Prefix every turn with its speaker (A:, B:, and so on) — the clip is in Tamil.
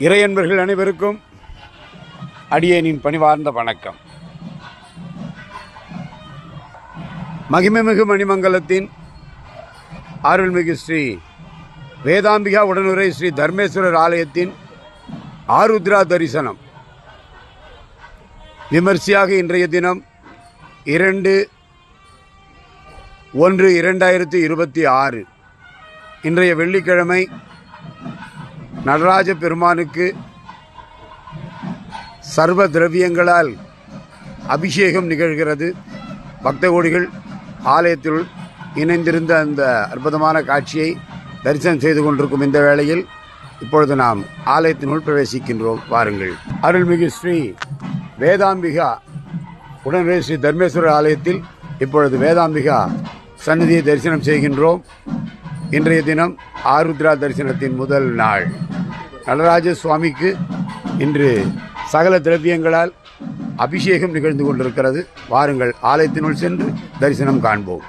A: இறையன்பர்கள் அனைவருக்கும் அடியேனின் பணிவார்ந்த வணக்கம். மகிமைமிகு மணிமங்கலத்தின் அருள்மிகு ஸ்ரீ வேதாம்பிகா உடனுரை ஸ்ரீ தர்மேஸ்வரர் ஆலயத்தின் ஆருத்ரா தரிசனம் விமர்சையாக இன்றைய தினம் 2/1/2026 இன்றைய வெள்ளிக்கிழமை நடராஜ பெருமானுக்கு சர்வ திரவியங்களால் அபிஷேகம் நிகழ்கிறது. பக்த கோடிகள் ஆலயத்தில் இணைந்திருந்த அந்த அற்புதமான காட்சியை தரிசனம் செய்து கொண்டிருக்கும் இந்த வேளையில் இப்பொழுது நாம் ஆலயத்தினுள் பிரவேசிக்கின்றோம். வாருங்கள். அருள்மிகு ஸ்ரீ வேதாம்பிகா உடனே ஸ்ரீ தர்மேஸ்வரர் ஆலயத்தில் இப்பொழுது வேதாம்பிகா சந்நிதியை தரிசனம் செய்கின்றோம். இன்றைய தினம் ஆருத்ரா தரிசனத்தின் முதல் நாள். நடராஜ சுவாமிக்கு இன்று சகல திரவியங்களால் அபிஷேகம் நிகழ்ந்து கொண்டிருக்கிறது. வாருங்கள், ஆலயத்தினுள் சென்று தரிசனம் காண்போம்.